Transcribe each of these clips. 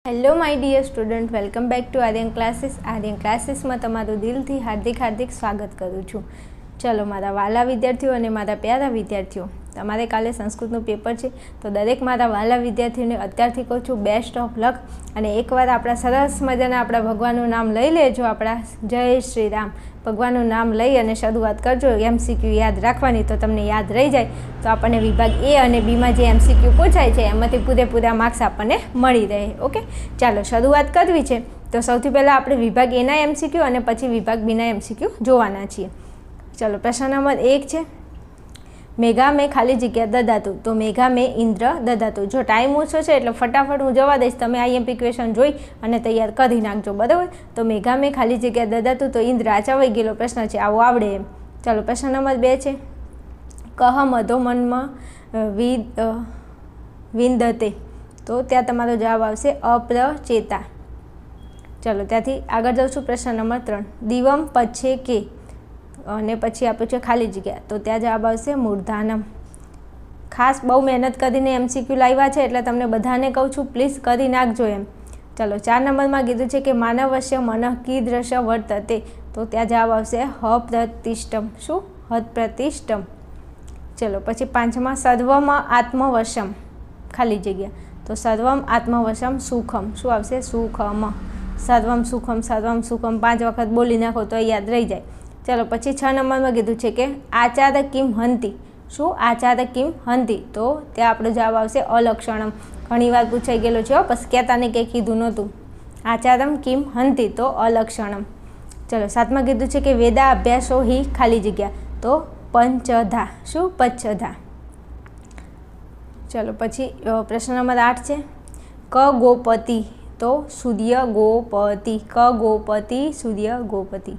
Hello my dear student, welcome back to Aryan classes. Aryan ક્લાસીસમાં તમારું દિલથી હાર્દિક સ્વાગત કરું છું. ચલો મારા વાલા વિદ્યાર્થીઓ અને મારા પ્યારા વિદ્યાર્થીઓ, તમારે કાલે સંસ્કૃતનું પેપર છે, તો દરેક મારા વાલા વિદ્યાર્થીઓને અત્યારથી કહું છું બેસ્ટ ઓફ લક. અને એકવાર આપણા સરસ મજાના આપણા ભગવાનનું નામ લઈ લેજો, આપણા જય શ્રી રામ ભગવાનનું નામ લઈ અને શરૂઆત કરજો. MCQ યાદ રાખવાની, તો તમને યાદ રહી જાય તો આપણને વિભાગ એ અને બીમાં જે MCQ પૂછાય છે એમાંથી પૂરેપૂરા માર્ક્સ આપણને મળી રહે. ઓકે, ચાલો શરૂઆત કરવી છે તો સૌથી પહેલાં આપણે વિભાગ એના MCQ અને પછી વિભાગ બીના MCQ જોવાના છીએ. ચલો, પ્રશ્ન નંબર 1 છે, મેઘા મેં ખાલી જગ્યા દદાતું. તો મેઘા મેં ઇન્દ્ર દદાતું. જો ટાઈમ ઓછો છે એટલે ફટાફટ હું જવા દઈશ, તમે IMP ક્વેશ્ચન જોઈ અને તૈયાર કરી નાખજો, બરાબર. તો મેઘા મેં ખાલી જગ્યા દદાતું, તો ઇન્દ્ર આચાવાઈ ગયેલો પ્રશ્ન છે, આવો આવડે એમ. ચાલો, પ્રશ્ન નંબર 2 છે, કહ મધોમનમાં વિંદતે. તો ત્યાં તમારો જવાબ આવશે અપ્રચેતા. ચલો, ત્યાંથી આગળ જાઉં છું. પ્રશ્ન નંબર 3, દિવમ પછે કે, અને પછી આપ્યું છે ખાલી જગ્યા, તો ત્યાં જવાબ આવશે મૂર્ધાનમ. ખાસ બહુ મહેનત કરીને MCQ લાવ્યા છે એટલે તમને બધાને કહું છું પ્લીઝ કરી નાખજો એમ. ચલો, 4 નંબરમાં કીધું છે કે માનવસ્ય મનઃ કીદૃશ વર્તતે. તો ત્યાં જવાબ આવશે હપ્રતિષ્ઠમ. શું? હપ્રતિષ્ઠમ. ચલો, પછી 5માં સર્વમ આત્મવશમ, ખાલી જગ્યા, તો સર્વમ આત્મવશમ સુખમ. શું આવશે? સુખમ. સર્વમ સુખમ, સર્વમ સુખમ 5 વખત બોલી નાખો તો યાદ રહી જાય. ચલો, પછી 6 નંબરમાં કીધું છે કે આચાર કિમ હંતિ. શું? આચાર કિમ હંતિ. તો ત્યાં આપણો જવાબ આવશે અલક્ષણમ. ઘણી વાર પૂછાઈ ગયેલો છે, પછી કહેતાને કંઈ કીધું નહોતું. આચારમ કિમ હંતિ, તો અલક્ષણમ. ચલો, 7માં કીધું છે કે વેદા અભ્યાસો હિ ખાલી જગ્યા, તો પંચધા. શું? પંચધા. ચલો, પછી પ્રશ્ન નંબર 8 છે, ક ગોપતિ. તો સૂર્ય ગોપતિ. ક ગોપતિ, સૂર્ય ગોપતિ.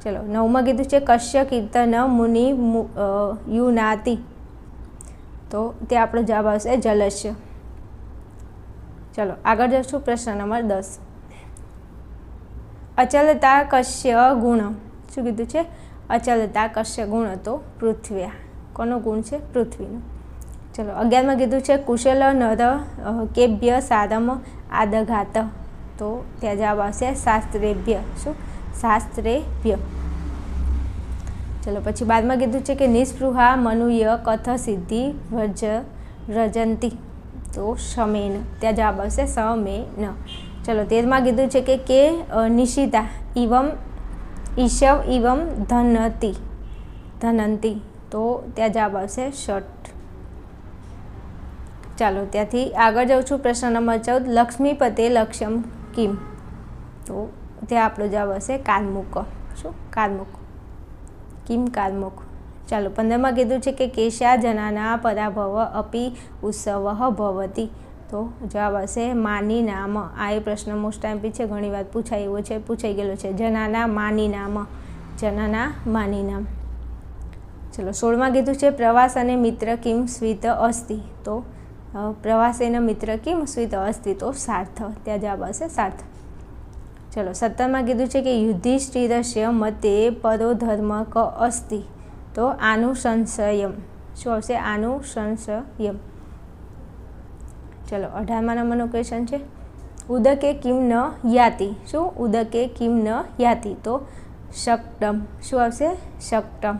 ચલો, 9માં કીધું છે કશ્ય કીર્તન મુનિ યુનાતિ. તો તે આપણો જવાબ આવશે જલસ્ય. ચલો, આગળ જઈશું. પ્રશ્ન નંબર 10, અચલતા કશ્ય ગુણ. શું કીધું છે? અચલતા કશ્ય ગુણ, તો પૃથ્વ્યા. કોનો ગુણ છે? પૃથ્વીનો. ચલો, 11માં કીધું છે કુશલ નર કેભ્ય સારમ આદઘાત. તો ત્યાં જવાબ આવશે શાસ્ત્રેભ્ય. શું? શાસ્ત્રેભ્ય. ચલો, પછી 12માં કીધું છે કે નિસ્પૃહા મનુય કથ સિદ્ધિ વ્રજંતી. તો શમેન. ત્યાં જવાબ આવશે સમેન. ચલો, 13માં કીધું છે કે નિશિતા ઇવમ ઈશવ ઇવમ ધનંતી. તો ત્યાં જવાબ આવશે ષટ. ચાલો, ત્યાંથી આગળ જાઉં છું. પ્રશ્ન નંબર 14, લક્ષ્મીપતે લક્ષ્યમ કિમ. તો ત્યાં આપણો જવાબ હશે કાર્મુક. શું? કાર્મુક. કિમ કાર્મુક. ચાલો, 15માં કીધું છે કે કેશા જનાના પરાભવ અપી ઉત્સવ ભવતી. તો જવાબ આવશે માની નામ. આ એ પ્રશ્ન મોસ્ટ ટાઈમ છે, ઘણી વાર પૂછાઈ ગયેલો છે. જનાના માની નામ. જનાના માની નામ. ચલો, 16માં કીધું છે પ્રવાસ અને મિત્ર કિમ સ્વીત અસ્તિ. તો પ્રવાસેન મિત્ર કિમ સ્વીત અસ્તિ, તો સાર્થ. ત્યાં જવાબ આવશે સાર્થ. ચલો, 17માં કીધું છે કે યુધિષ્ઠિરસ્ય મતે પરોધર્મ ક અસ્તિ. તો આનુસંશયમ. શું આવશે? આનુસંશયમ. ચલો, 18મા નંબરનો ક્વેશ્ચન છે, ઉદકે કિમ ન યાતિ. શું? ઉદકે કિમ ન યાતિ, તો શક્તમ. શું આવશે? શક્તમ.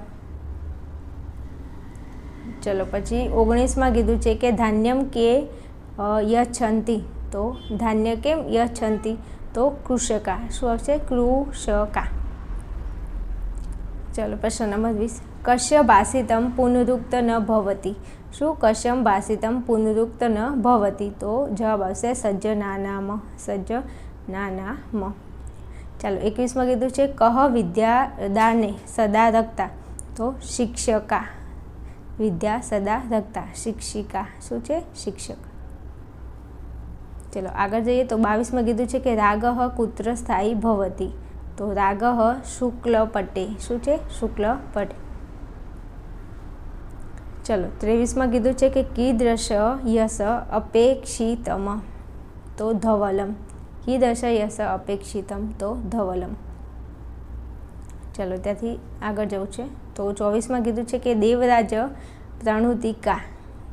ચલો, પછી 19માં કીધું છે કે ધાન્યમ કે યચ્છન્તિ. તો ધાન્ય કેમ યચ્છન્તિ, તો કૃષકા. શું આવશે? કૃષકા. ચલો, પ્રશ્ન નંબર 20, કશ્ય ભાષિતમ પુનરુક્ત ન ભવતી. શું? કશ્યમ ભાષિતમ પુનરુક્ત ન ભવતી. તો જવાબ આવશે સજ્જનાનામ. સજ્જનાનામ. ચાલો, 21માં કીધું છે કહ વિદ્યાદાને સદા રક્તા. તો શિક્ષકા. વિદ્યા સદા રક્તા. શિક્ષિકા. શું છે? શિક્ષક. ચલો, આગળ જઈએ તો 22માં કીધું છે કે રાગઃ કુત્ર સ્થાયી ભવતી. તો રાગઃ શુક્લ પટે. શું છે? શુક્લ પટે. ચલો, 23માં કીધું છે કે કીદૃશ યશ અપેક્ષિતમ. તો ધવલમ. કીદૃશ યશ અપેક્ષિતમ, તો ધવલમ. ચલો, ત્યાંથી આગળ જવું છે. તો 24માં કીધું છે કે દેવરાજ પ્રણુતિકા.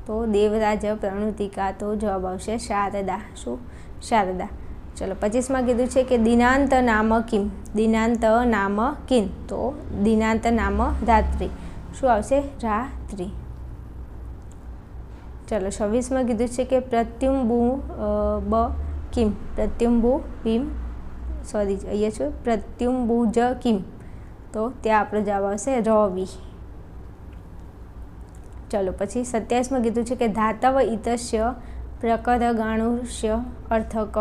તો દેવરાજ પ્રણુતિકા, તો જવાબ આવશે શારદા. શું? શારદા. ચલો 25માં કીધું છે કે દિનાંત નામ કિમ, દિનાંત નામ કિન, તો દિનાંત નામ રાત્રિ, શું આવશે? રાત્રિ. ચલો 26માં કીધું છે કે પ્રત્યુંબુ બ કિમ, પ્રત્યુંબુ બીમ, સોરી અહીંયા છે પ્રત્યુંબુજ કિમ, તો ત્યાં આપણો જવાબ આવશે રવિ. ચલો પછી 27માં કીધું છે કે ધાતવ ઇતસ્ય પ્રકરગાણુષ્ય અર્થ ક,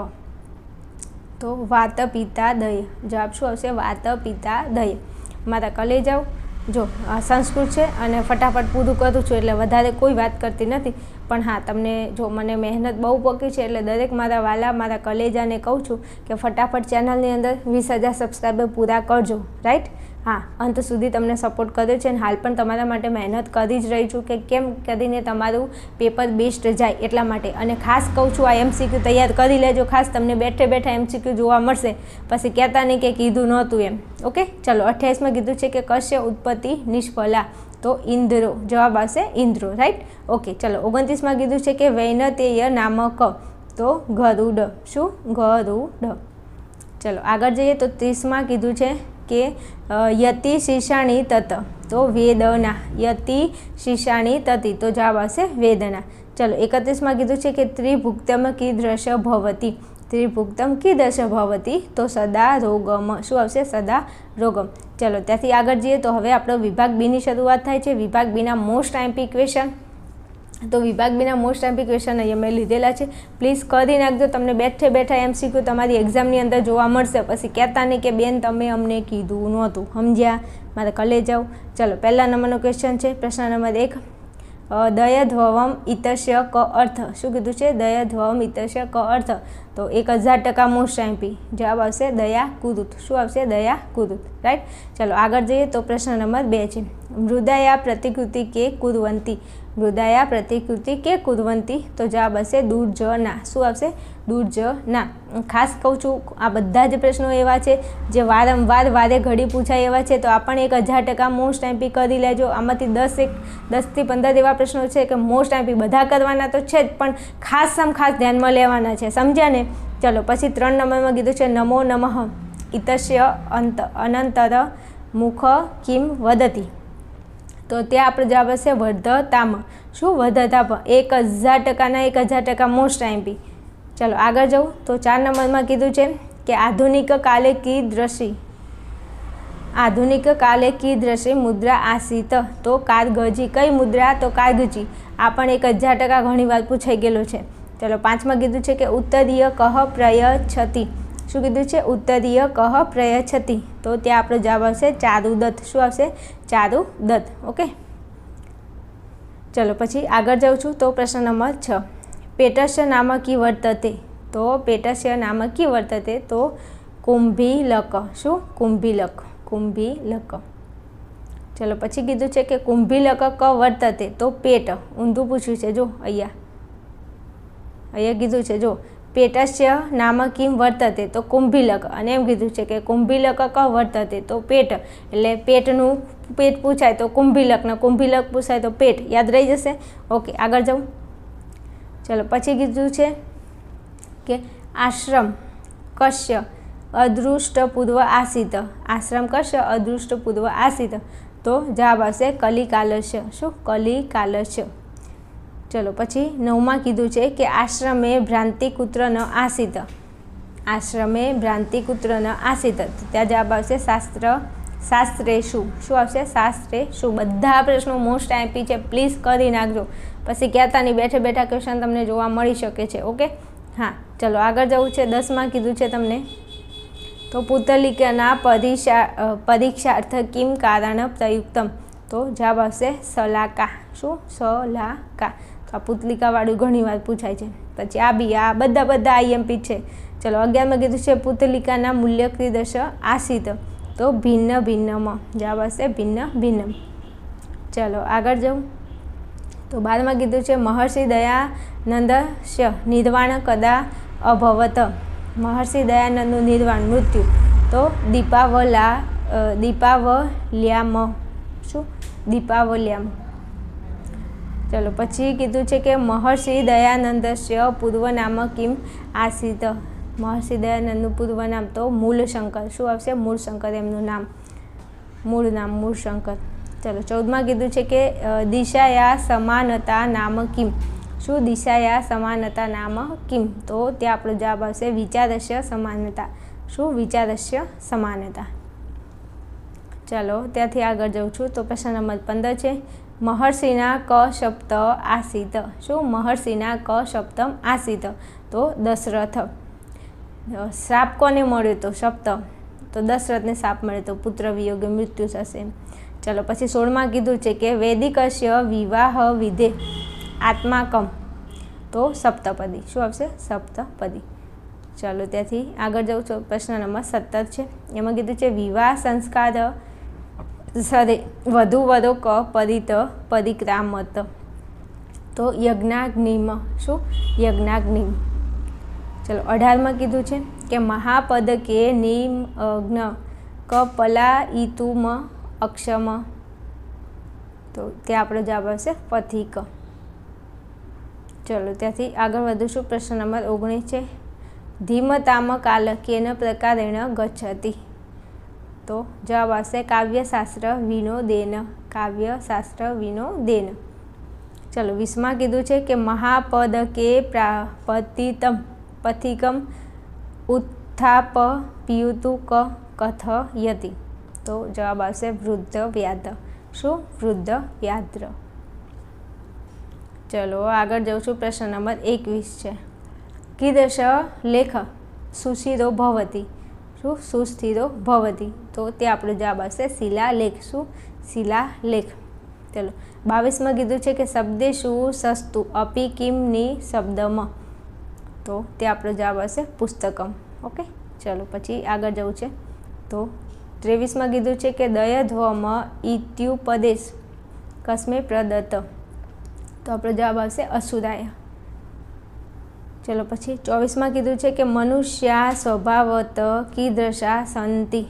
તો વાત પિતા દય, જવાબ શું આવશે? વાત પિતા દય. મારા કલેજાઓ, જો સંસ્કૃત છે અને ફટાફટ પૂરું કરું છું એટલે વધારે કોઈ વાત કરતી નથી, પણ હા તમને જો મને મહેનત બહુ પકી છે એટલે દરેક મારા વાલા મારા કલેજાને કહું છું કે ફટાફટ ચેનલની અંદર 20,000 સબસ્ક્રાઈબર પૂરા કરજો, રાઈટ? હા, અંત સુધી તમને સપોર્ટ કર્યો છે અને હાલ પણ તમારા માટે મહેનત કરી જ રહી છું કે કેમ કરીને તમારું પેપર બેસ્ટ જાય એટલા માટે. અને ખાસ કહું છું આ MCQ તૈયાર કરી લેજો, ખાસ તમને બેઠે બેઠા MCQ જોવા મળશે, પછી કહેતા નહીં કે કીધું નહોતું એમ. ઓકે, ચલો 28માં કીધું છે કે કશ્ય ઉત્પત્તિ નિષ્ફલા, તો ઇન્દ્રો, જવાબ આવશે ઇન્દ્રો, રાઈટ? ઓકે, ચલો 29માં કીધું છે કે વૈનતેય નામક, તો ગરુડ, શું? ગરુડ. ચલો આગળ જઈએ તો 30માં કીધું છે કે યતિ શીશાણી તત, તો વેદના, યતિ શીશાણી તતિ, તો જવાબ આવશે વેદના. ચલો 31માં કીધું છે કે ત્રિભુક્તમ કીદૃશ ભવતી, ત્રિભુક્તમ કીદૃશ ભવતી, તો સદા રોગમ, શું આવશે? સદા રોગમ. ચલો ત્યાંથી આગળ જઈએ તો હવે આપણો વિભાગ બીની શરૂઆત થાય છે. વિભાગ બીના મોસ્ટ આઈએમપી ક્વેશ્ચન, તો વિભાગ બીના મોસ્ટ આઈએમપી ક્વેશ્ચન અહીંયા મેં લીધેલા છે, પ્લીઝ કરી નાખજો. તમને બેઠે બેઠા MCQ તમારી એક્ઝામની અંદર જોવા મળશે, પછી કહેતા નહીં કે બેન તમે અમને કીધું નહોતું. સમજ્યા મારે કલેજાઓ? ચલો પહેલા નંબરનો ક્વેશ્ચન છે, પ્રશ્ન નંબર 1, દયધ્વમ ઇતસ્ય ક અર્થ, શું કીધું છે? દયધ્વમ ઇતસ્ય ક અર્થ, તો 1000% મોસ્ટ આઈએમપી, જવાબ આવશે દયા કુરુત, શું આવશે? દયા કુરુત, રાઈટ? ચલો આગળ જઈએ તો પ્રશ્ન નંબર 2 છે, મૃદાયા પ્રતિકૃતિ કે કુર્વંતી, મૃદાયા પ્રતિકૃતિ કે કુર્વંતી, તો જવાબ આવશે દુર્જના, શું આવશે? દુર્જના. ખાસ કહું છું આ બધા જ પ્રશ્નો એવા છે જે વારંવાર વારે ઘડી પૂછાય એવા છે, તો આ પણ 1000% મોસ્ટ આઈએમપી કરી લેજો. આમાંથી 10થી 15 એવા પ્રશ્નો છે કે મોસ્ટ આઈએમપી બધા કરવાના તો છે જ, પણ ખાસ ધ્યાનમાં લેવાના છે, સમજ્યા ને? ચલો પછી 3 નંબરમાં કીધું છે નમો નમઃ ઇતસ્ય અનંતર મુખ કિમ વદતી, તો ત્યાં આપણો જવાબ હશે વર્ધતામ, શું? વર્ધતામ. 1000% મોસ્ટ આઈએમપી. ચલો આગળ જાઉં તો 4 નંબરમાં કીધું છે કે આધુનિક કાલે કીદૃશી મુદ્રા આસીત, તો કારગજી, કઈ મુદ્રા? તો કારગજી. આ પણ 1000% ઘણીવાર પૂછાઈ ગયેલો છે. ચલો 5માં કીધું છે કે ઉત્તરીય કહ પ્રયચ્છતિ, શું કીધું છે? ઉત્તરીય કહ પ્રયચ્છતિ, તો ત્યાં આપણો જવાબ આવશે ચારુદત્ત, શું આવશે? ચારુદત્ત. ઓકે, ચલો પછી આગળ જાઉં છું તો પ્રશ્ન નંબર 6, પેટસ્ય નામ કી વર્તતે, તો પેટસ્ય નામ કી વર્તતે, તો કુંભીલક, શું? કુંભીલક, કુંભીલક. ચલો પછી કીધું છે કે કુંભીલક ક વર્તતે, તો પેટ, ઊંધું પૂછ્યું છે, જો અહીંયા કીધું છે, જો પેટસ્ય નામ કિમ વર્તતે, તો કુંભીલક, અને એમ કીધું છે કે કુંભીલક ક વર્તતે, તો પેટ, એટલે પેટનું પેટ પૂછાય તો કુંભીલક, ને કુંભીલક પૂછાય તો પેટ, યાદ રહી જશે. ઓકે, આગળ જાઉં. ચલો પછી કીધું છે કે આશ્રમ કશ્ય અદૃષ્ટપૂર્વ આસિત, આશ્રમ કશ્ય અદૃષ્ટપૂર્વ આસિત, તો જવાબ આવશે કલિકાલસ્ય, શું? કલિકાલસ્ય. ચલો પછી 9માં કીધું છે કે આશ્રમે ભ્રાંતિકુત્ર ન આસિત, આશ્રમે ભ્રાંતિકુત્ર ન આસિત, ત્યાં જવાબ આવશે શાસ્ત્રેષુ, શું આવશે? શાસ્ત્રેષુ. બધા પ્રશ્નો મોસ્ટ આઈએમપી છે, પ્લીઝ કરી નાખજો, પછી કહેતા નહીં બેઠે બેઠા ક્વેશ્ચન તમને જોવા મળી શકે છે. ઓકે, હા ચલો આગળ જવું છે. 10માં કીધું છે તમને તો પુતલિકાના પરીક્ષાર્થ કિમ કારણ પ્રયુક્તમ, તો જવાબ આવશે સલાકા, શું? સલાકા. તો આ પુતલિકાવાળું ઘણીવાર પૂછાય છે. પછી આ બી, આ બધા આઈએમપી છે. ચલો 11માં કીધું છે પુતલિકાના મૂલ્ય કીદૃશ આસિત, તો ભિન્ન ભિન્નમાં, જવાબ આવશે ભિન્ન ભિન્નમ. ચલો આગળ જાઉં તો 12માં કીધું છે મહર્ષિ દયાનંદસ્ય નિર્વાણ કદા અભવત, મહર્ષિ દયાનંદનું નિર્વાણ મૃત્યુ, તો દીપાવલ્યામ, શું? દીપાવલ્યામ. ચલો પછી કીધું છે કે મહર્ષિ દયાનંદસ્ય પૂર્વનામ કિમ આસીત. મહર્ષિ દયાનંદનું પૂર્વ નામ તો મૂળશંકર. શું આવશે? મૂળશંકર એમનું નામ, મૂળ નામ મૂળશંકર. ચલો 14માં કીધું છે કે દિશાયા સમાનતા નામ કિમ. શું? દિશાયા સમાનતા નામ કિમ. તો ત્યાં આપણો જવાબ આવશે વિચારસ્ય સમાનતા. શું? વિચારસ્ય સમાનતા. ચાલો ત્યાંથી આગળ જાઉં છું. તો પ્રશ્ન નંબર 15 છે મહર્ષિના ક સપ્ત આસીત. શું? મહર્ષિના ક સપ્તમ આસીત. તો દશરથ. શ્રાપ કોને મળ્યો તો? સપ્ત. તો દશરથને શ્રાપ મળ્યો તો પુત્ર વિયોગે મૃત્યુ થશે. ચલો પછી 16માં કીધું છે કે વૈદિકસ્ય વિવાહ વિધે આત્માકમ. તો સપ્તપદી. શું આવશે? સપ્તપદી. ચાલો ત્યાંથી આગળ જાઉં છું. પ્રશ્ન નંબર 17 છે. એમાં કીધું છે વિવાહ સંસ્કાર સરે વધુ વધુ ક પરિત પરિક્રામત. તો યજ્ઞાગ્નિમ. શું? યજ્ઞાગ્નિમ. ચલો 18માં કીધું છે કે મહાપદ કે નિમ્ન કપલા ઈતુમ અક્ષમ. તો ત્યાં આપણો જવાબ આવશે પથિક. ચલો ત્યાંથી આગળ વધીશું. પ્રશ્ન નંબર 19 છે ધીમતામ કાલ કેન પ્રકારેણ ગચ્છતિ. તો જવાબ આવશે કાવ્યશાસ્ત્ર વિનોદેન. કાવ્યશાસ્ત્ર વિનોદેન. ચલો 20માં કીધું છે કે મહાપદ કે પતિતમ પથિકમ ઉત્થાપ પિયુતુ કથયતિ. તો જવાબ આવશે વૃદ્ધ વ્યાધ. શું? વૃદ્ધ વ્યાધ્ર. ચલો આગળ જાઉં છું. પ્રશ્ન નંબર 21 છે કીદૃશ લેખ સુશિરો ભવતી. શું? સુસ્થિરો ભવતી. તો તે આપણો જવાબ આવશે શિલાલેખ. શું? શિલાલેખ. ચલો 22માં કીધું છે કે શબ્દેશુ સસ્તુ અપી કિમની શબ્દમાં. તો તે આપણો જવાબ આવશે પુસ્તકમ. ઓકે. ચલો પછી આગળ જવું છે. તો 23માં કીધું છે કે દયધ્વમ ઇત્યુપદેશ કસ્મે પ્રદત્ત. તો આપણો જવાબ આવશે અસુરાય. ચલો પછી 24માં કીધું છે કે મનુષ્યા સ્વભાવત કીદૃશા સંતિ.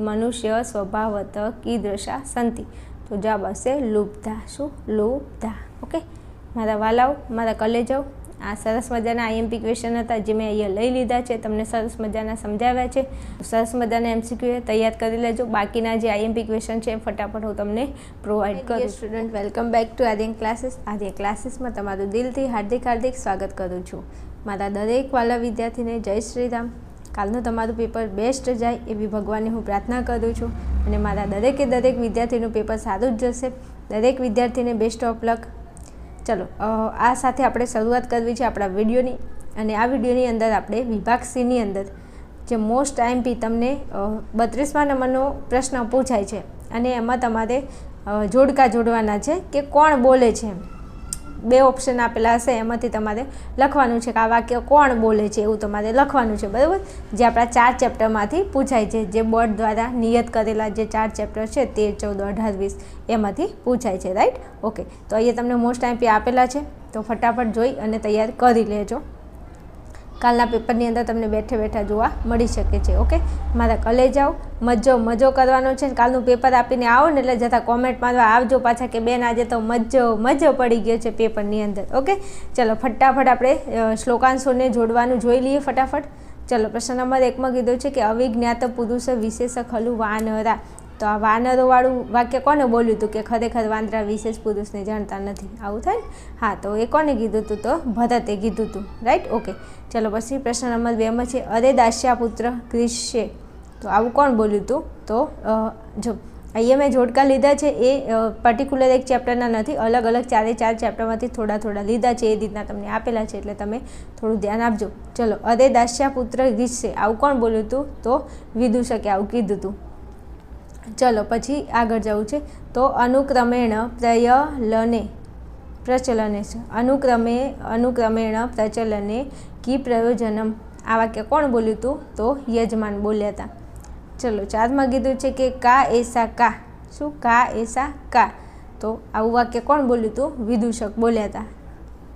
મનુષ્ય સ્વભાવત કીદૃશા સંતિ. તો જવાબ આવશે લુબ્ધા. શું? લુબ્ધા. ઓકે મારા વાલાઓ, મારા કલેજાઓ, આ સરસ મજાના આઈએમપી ક્વેશ્ચન હતા જે મેં અહીંયા લઈ લીધા છે. તમને સરસ મજાના સમજાવ્યા છે. સરસ મજાના MCQ તૈયાર કરી લેજો. બાકીના જે આઈએમપી ક્વેશ્ચન છે ફટાફટ હું તમને પ્રોવાઈડ કરું. Student, welcome back to Aryan classes. Aryan ક્લાસીસમાં તમારું દિલથી હાર્દિક હાર્દિક સ્વાગત કરું છું. મારા દરેક વાલા વિદ્યાર્થીને જય શ્રી રામ. કાલનું તમારું પેપર બેસ્ટ જાય એવી ભગવાનને હું પ્રાર્થના કરું છું અને મારા દરેક વિદ્યાર્થીનું પેપર સારું જ જશે. દરેક વિદ્યાર્થીને બેસ્ટ ઓફ લક. ચલો આ સાથે આપણે શરૂઆત કરવી છે આપણા વિડીયોની. અને આ વિડીયોની અંદર આપણે વિભાગ C ની અંદર જે મોસ્ટ આઈએમપી તમને 32મા નંબરનો પ્રશ્ન પૂછાય છે અને એમાં તમારે જોડકા જોડવાના છે કે કોણ બોલે છે. 2 ઓપ્શન આપેલા હશે, એમાંથી તમારે લખવાનું છે કે આ વાક્ય કોણ બોલે છે એવું તમારે લખવાનું છે. બરાબર? જે આપણા 4 ચેપ્ટરમાંથી પૂછાય છે, જે બોર્ડ દ્વારા નિયત કરેલા જે 4 ચેપ્ટર છે 13, 14, 18, 20 એમાંથી પૂછાય છે. રાઈટ? ઓકે. તો અહીંયા તમને મોસ્ટ આઈએમપી આપેલા છે, તો ફટાફટ જોઈ અને તૈયાર કરી લેજો. કાલના પેપરની અંદર તમને બેઠે બેઠા જોવા મળી શકે છે. ઓકે મારા કલેજાઓ, મજો કરવાનો છે. કાલનું પેપર આપીને આવો ને એટલે જતા કોમેન્ટ મારવા આવજો પાછા કે બેન આજે તો મજો પડી ગયો છે પેપરની અંદર. ઓકે ચલો ફટાફટ આપણે શ્લોકાંશોને જોડવાનું જોઈ લઈએ ફટાફટ. ચલો પ્રશ્ન નંબર 1માં કીધું છે કે અવિજ્ઞાત પુરુષ વિશેષ ખલું વાનરા. તો આ વાનરોવાળું વાક્ય કોને બોલ્યું હતું કે ખરેખર વાંદરા વિશેષ પુરુષને જાણતા નથી. આવું થાય ને? હા, તો એ કોને કીધું હતું? તો ભરતે કીધું હતું. રાઈટ? ઓકે ચલો પછી પ્રશ્ન નંબર 2માં છે અરે દાસ્યાપુત્ર ગ્રીષ્ય. તો આવું કોણ બોલ્યું હતું? તો જો અહીંયા મેં જોડકા લીધા છે એ પર્ટિક્યુલર એક ચેપ્ટરના નથી, અલગ અલગ 4 ચેપ્ટરમાંથી થોડા લીધા છે. એ રીતના તમને આપેલા છે એટલે તમે થોડું ધ્યાન આપજો. ચલો અરે દાસ્યાપુત્ર ગ્રીષ્ય આવું કોણ બોલ્યું હતું? તો વિદૂષકે આવું કીધું હતું. ચલો પછી આગળ જવું છે. તો અનુક્રમેણ પ્રચલને છે. અનુક્રમેણ પ્રચલને કી પ્રયોજનમ. આ વાક્ય કોણ બોલ્યું હતું? તો યજમાન બોલ્યા હતા. ચલો 4માં કીધું છે કે કા એસા કા. શું? કા એસા કા. તો આવું વાક્ય કોણ બોલ્યું હતું? વિદૂષક બોલ્યા હતા.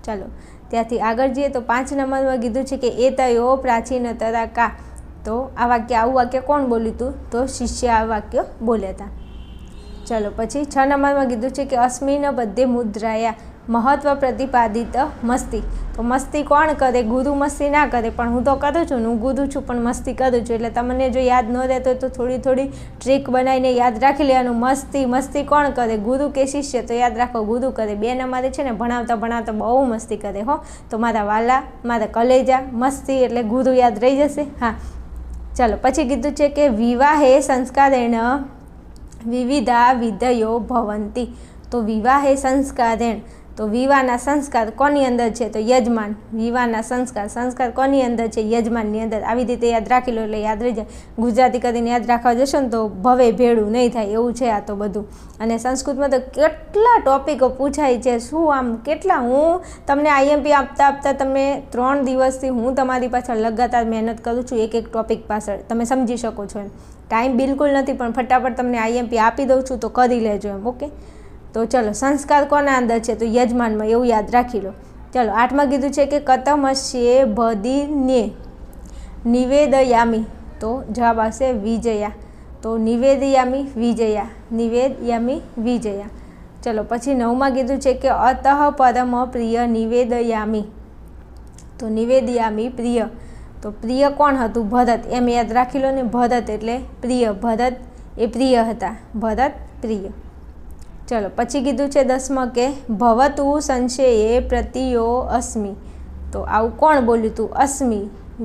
ચાલો ત્યાંથી આગળ જઈએ તો 5 નંબરમાં કીધું છે કે એ તયો પ્રાચીનતરા કા. તો આવું વાક્ય કોણ બોલ્યું હતું? તો શિષ્ય આ વાક્ય બોલ્યા હતા. ચલો પછી 6 નંબરમાં કીધું છે કે અસ્મિન બધે મુદ્રાયા મહત્વ પ્રતિપાદિત મસ્તી. તો મસ્તી કોણ કરે? ગુરુ મસ્તી ના કરે, પણ હું તો કરું છું ને, હું ગુરુ છું પણ મસ્તી કરું છું. એટલે તમને જો યાદ ન રહેતો હોય તો થોડી થોડી ટ્રીક બનાવીને યાદ રાખી લેવાનું. મસ્તી કોણ કરે? ગુરુ કે શિષ્ય? તો યાદ રાખો ગુરુ કરે. બેન અમારે છે ને ભણાવતા ભણાવતા બહુ મસ્તી કરે હો. તો મારા વાલા, મારા કલેજા, મસ્તી એટલે ગુરુ યાદ રહી જશે. હા, ચાલો પછી કીધું છે કે વિવાહે સંસ્કારેણ વિવિધા વિધયો ભવંતી. તો વિવાહે સંસ્કારેણ, તો વિવાહના સંસ્કાર કોની અંદર છે? તો યજમાન. વિવાહના સંસ્કાર કોની અંદર છે? યજમાનની અંદર. આવી રીતે યાદ રાખી લો એટલે યાદ રહી જાય. ગુજરાતી કરીને યાદ રાખવા જશો ને તો ભવે ભેળું નહીં થાય એવું છે આ તો બધું. અને સંસ્કૃતમાં તો કેટલા ટોપિકો પૂછાય છે, શું આમ કેટલા. હું તમને આઈએમપી આપતા તમે 3 દિવસથી હું તમારી પાછળ લગાતાર મહેનત કરું છું એક ટોપિક પાછળ. તમે સમજી શકો છો એમ. ટાઈમ બિલકુલ નથી, પણ ફટાફટ તમને આઈએમપી આપી દઉં છું તો કરી લેજો એમ. ઓકે, તો ચલો સંસ્કાર કોના અંદર છે? તો યજમાનમાં, એવું યાદ રાખી લો. ચલો 8માં કીધું છે કે કતમસ્યે ભદિને નિવેદયામી. તો જવાબ આવશે વિજયા. તો નિવેદયામી વિજયા. ચલો પછી 9માં કીધું છે કે અતઃ પરમ પ્રિય નિવેદયામી. તો નિવેદયામી પ્રિય. તો પ્રિય કોણ હતું? ભરત. એમ યાદ રાખી લો ને, ભરત એટલે પ્રિય. ભરત એ પ્રિય હતા. ભરત પ્રિય. ચલો પછી કીધું છે 10માં કે ભવતુ સંશયે પ્રતિયો અસ્મિ. તો આવું કોણ બોલ્યું હતું? અસ્મિ.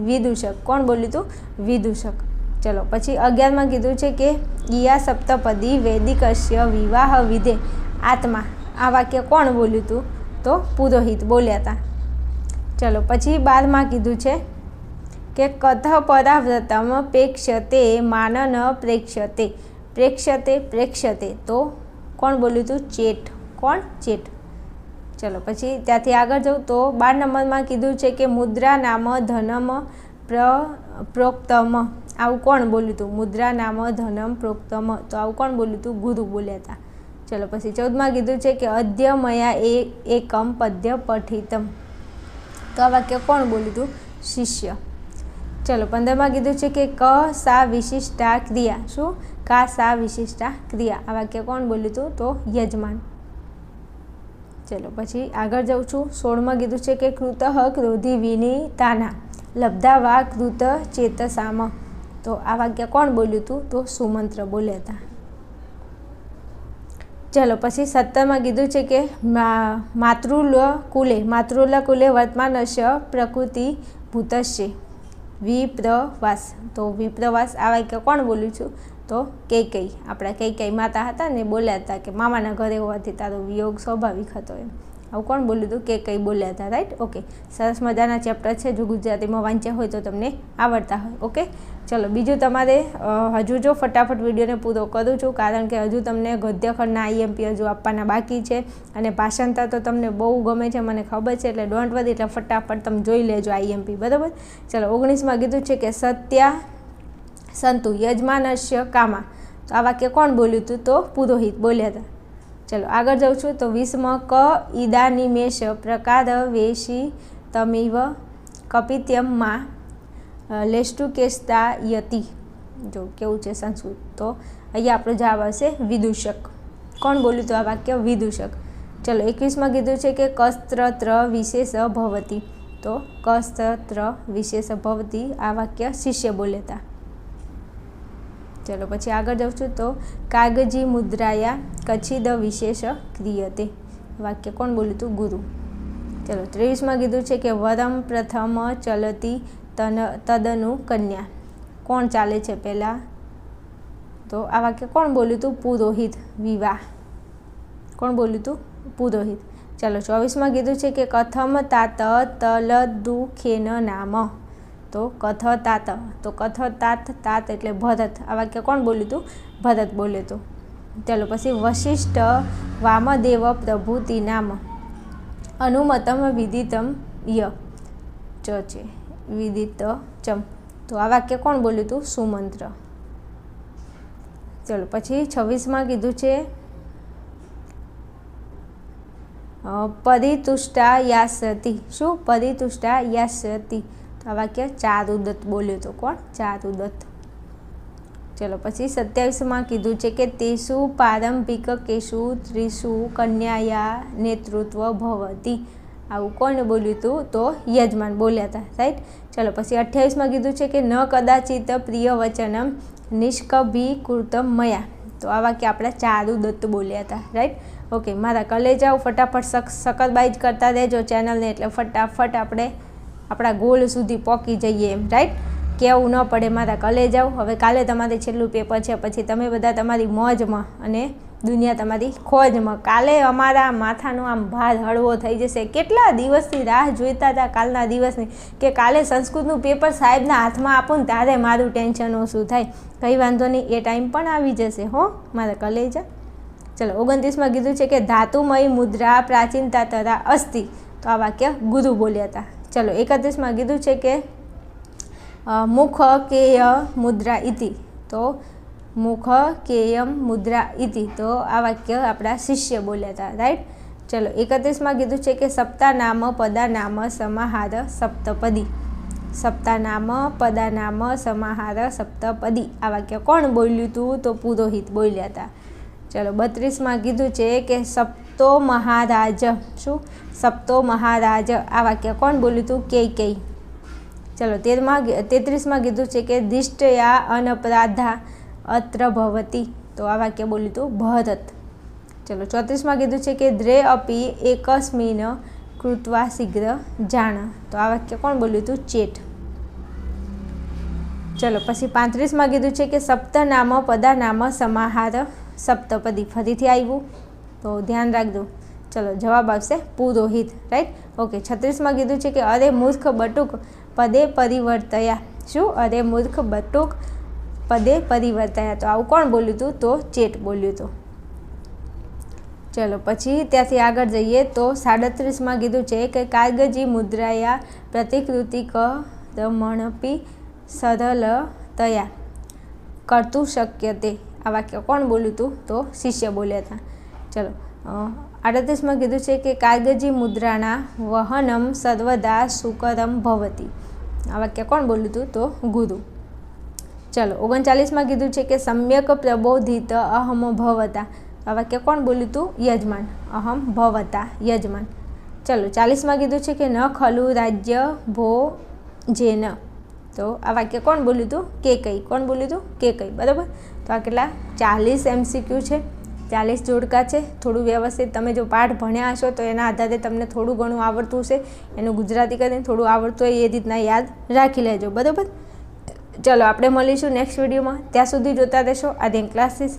વિદૂષક. કોણ બોલ્યું હતું? વિદૂષક. ચલો પછી 11માં કીધું છે કે ઈયા સપ્તપદી વૈદિકસ્ય વિવાહ વિધે આત્મા. આ વાક્ય કોણ બોલ્યું હતું? તો પુરોહિત બોલ્યા હતા. ચલો પછી 12માં કીધું છે કે કથ પરાવ્રતમ પ્રેક્ષ્યતે માનન પ્રેક્ષ્યતે. તો કોણ બોલ્યું હતું? ચેટ. કોણ? ચેટ. ચલો પછી ત્યાંથી આગળ જાઉં તો 12 નંબરમાં કીધું છે કે મુદ્રા નામ ધનમ પ્રોક્તમ. આવું કોણ બોલ્યું હતું? મુદ્રા નામ ધનમ પ્રોક્તમ. તો આવું કોણ બોલ્યું હતું? ગુરુ બોલ્યા હતા. ચલો પછી 14માં કીધું છે કે અદ્ય મયા એકમ પદ્ય પઠિતમ. તો આ વાક્ય કોણ બોલ્યું હતું? શિષ્ય. ચલો 15માં કીધું છે કે ક સા વિશિષ્ટા ક્રિયા. શું? કા સા વિશિષ્ટા ક્રિયા. આ વાક્ય કોણ બોલ્યું હતું? તો યજમાન. ચલો પછી આગળ જાઉં છું. 16માં કીધું છે કે કૃત ક્રોધી વિનીતાના લબ્ધા વા કૃત ચેતસામ. તો આ વાક્ય કોણ બોલ્યું હતું? તો સુમંત્ર બોલ્યા હતા. ચલો પછી 17માં કીધું છે કે માતૃલ કુલે વર્તમાનસ્ય પ્રકૃતિ ભૂતસ્ય વિપ્રવાસ. તો વિપ્રવાસ આ વાક્ય કોણ બોલ્યું છું? તો કૈકેયી. આપણા કૈકેયી માતા હતા ને, બોલ્યા હતા કે મામાના ઘરે હોવાથી તારો વિયોગ સ્વાભાવિક હતો એમ. આવું કોણ બોલ્યું હતું? કૈકેયી બોલ્યા હતા. રાઈટ. ઓકે, સરસ મજાના ચેપ્ટર છે. જો ગુજરાતીમાં વાંચ્યા હોય તો તમને આવડતા હોય. ઓકે, ચલો બીજું તમારે હજુ જો ફટાફટ વિડીયોને પૂરો કરું છું, કારણ કે હજુ તમને ગદ્યખંડના આઈએમપી હજુ આપવાના બાકી છે. અને ભાષાંતર તો તમને બહુ ગમે છે, મને ખબર છે. એટલે ડોન્ટ વરી, એટલે ફટાફટ તમે જોઈ લેજો આઈએમપી. બરાબર. ચલો 19માં કીધું છે કે સત્યા સંતુ યજમાનસ્ય કામા. તો આ વાક્ય કોણ બોલ્યું હતું? તો પુરોહિત બોલ્યા હતા. ચલો આગળ જાઉં છું. તો 20માં ક ઇદાનિમેશ પ્રકાર વેશી તમિવ કપિત્યમમાં લેષ્ટુકેસ્તા યતિ. જો કેવું છે સંસ્કૃત. તો અહીંયા આપણો જવાબ આવશે વિદૂષક. કોણ બોલ્યું હતું આ વાક્ય? વિદૂષક. ચલો 21માં કીધું છે કે કસ્ત્રત્ર વિશેષ ભવતી. તો કસ્ત્રત્ર વિશેષ ભવતી આ વાક્ય શિષ્ય બોલ્યા હતા. ચલો પછી આગળ જાઉં છું. તો કાગજી મુદ્રાયા કચ્છિદ વિશેષ ક્રિયતે. વાક્ય કોણ બોલ્યું હતું? ગુરુ. ચલો 23માં કીધું છે કે વરમ પ્રથમ ચલતી તદનુ કન્યા. કોણ ચાલે છે પહેલાં? તો આ વાક્ય કોણ બોલ્યું હતું? પુરોહિત. વિવાહ. કોણ બોલ્યું હતું? પુરોહિત. ચાલો 24માં કીધું છે કે કથમ તાત તલદુખેન નામ. તો કથ તાત. તો કથ તાત એટલે ભરત. આ વાક્ય કોણ બોલ્યું હતું? ભરત બોલ્યો હતો. ચાલો પછી વશિષ્ઠ વામદેવ પ્રભૃતિ નામ અનુમતમ વિદિતમ ય છે વિદિતચમ. તો આ વાક્ય કોણ બોલ્યું હતું? સુમંત્ર. ચલો પછી 26માં કીધું છે પરિતુષ્ટા યાસ્યતિ. શું? પરિતુષ્ટા યાસ્યતિ. તો આ વાક્ય ચારુદત્ત બોલ્યો હતો. કોણ? ચારુદત્ત. ચલો પછી 27માં કીધું છે કે તેષુ પ્રારંભિક કેશુ ત્રીસુ કન્યાયા નેતૃત્વ ભવતી. આવું કોણ બોલ્યું હતું? તો યજમાન બોલ્યા હતા, રાઈટ. ચલો પછી 28માં કીધું છે કે ન કદાચિત પ્રિય વચનમ નિષ્કભીકૃતમ મયા. તો આ વાક્ય આપણા ચારુદત્ત બોલ્યા હતા, રાઈટ. ઓકે, મારા કલેજાઓ ફટાફટ સકરબાઈજ કરતા રહેજો ચેનલને, એટલે ફટાફટ આપણે આપણા ગોલ સુધી પહોંચી જઈએ એમ, રાઈટ. કહેવું ન પડે મારા કલેજાઓ. હવે કાલે તમારે છેલ્લું પેપર છે, પછી તમે બધા તમારી મોજમાં અને દુનિયા તમારી ખોજમાં. કાલે અમારા માથાનો આમ ભાર હળવો થઈ જશે. કેટલા દિવસથી રાહ જોઈતા હતા કાલના દિવસની, કે કાલે સંસ્કૃતનું પેપર સાહેબના હાથમાં આપું ને ત્યારે મારું ટેન્શન ઓછું થાય. કંઈ વાંધો નહીં, એ ટાઈમ પણ આવી જશે હો મારા કલેજા. ચલો 29માં કીધું છે કે ધાતુમય મુદ્રા પ્રાચીનતા તરા અસ્તિ. તો આ વાક્ય ગુરુ બોલ્યા હતા. ચલો 31માં કીધું છે કે મુખ કેય મુદ્રા ઇતિ. તો મુખ કેયમ મુદ્રા ઇતિ. તો આ વાક્ય આપણા શિષ્ય બોલ્યા હતા, રાઈટ. ચલો 31માં કીધું છે કે સપ્તાનામ પદાનામ સમાહાર સપ્તપદી. સપ્તાનામ પદાનામ સમાહાર સપ્તપદી. આ વાક્ય કોણ બોલ્યું હતું? તો પુરોહિત બોલ્યા હતા. ચલો 32માં કીધું છે કે સપ્તો મહારાજ. શું? સપ્તો મહારાજ. આ વાક્ય કોણ બોલ્યું હતું? કેય. ચલો 33માં કીધું છે કે દિષ્ટયા અનપરાધા અત્ર ભવતી. તો આ વાક્ય બોલ્યું હતું ભરત. ચલો 34માં કીધું છે કે દ્રે અપી એકસ્મિન કૃત્વા શીઘ્ર જાણ. તો આ વાક્ય કોણ બોલ્યું હતું? ચેટ. ચલો પછી 35માં કીધું છે કે સપ્તનામ પદાનામ સમાહાર સપ્તપદી. ફરીથી આવ્યું તો ધ્યાન રાખજો. ચલો જવાબ આવશે પુરોહિત, રાઈટ. ઓકે, 36માં કીધું છે કે અરે મૂર્ખ બટુક પદે પરિવર્તયા. શું? અરે મૂર્ખ બટુક પદે પરિવર્તયા. તો આવું કોણ બોલ્યું હતું? તો ચેટ બોલ્યું હતું. ચલો પછી ત્યાંથી આગળ જઈએ તો 37માં કીધું છે કે કાગજી મુદ્રાયા પ્રતિકૃતિક રમણપી સરલતયા કર્તું શક્ય તે. આ વાક્ય કોણ બોલ્યું હતું? તો શિષ્ય બોલ્યા હતા. ચલો 38માં કીધું છે કે કાગજી મુદ્રાના વહનમ સર્વદા સુકરમ ભવતી. આ વાક્ય કોણ બોલ્યું હતું? તો ગુરુ. ચલો 39માં કીધું છે કે સમ્યક પ્રબોધિત અહમ ભવતા. આ વાક્ય કોણ બોલ્યું હતું? યજમાન. અહમ ભવતા, યજમાન. ચલો 40માં કીધું છે કે ન ખલુ રાજ્ય ભોજેન. તો આ વાક્ય કોણ બોલ્યું હતું? કેકઈ. કોણ બોલ્યું હતું? કેકઈ, બરાબર. તો આ કેટલા? 40 MCQ છે, 40 જોડકા છે. થોડું વ્યવસ્થિત તમે જો પાઠ ભણ્યા હશો તો એના આધારે તમને થોડું ઘણું આવડતું છે. એનું ગુજરાતી કરીને થોડું આવડતું હોય એ રીતના યાદ રાખી લેજો, બરાબર. ચલો આપણે મળીશું નેક્સ્ટ વિડીયોમાં. ત્યાં સુધી જોતા રહેશો આધ્યાત્મ ક્લાસીસ.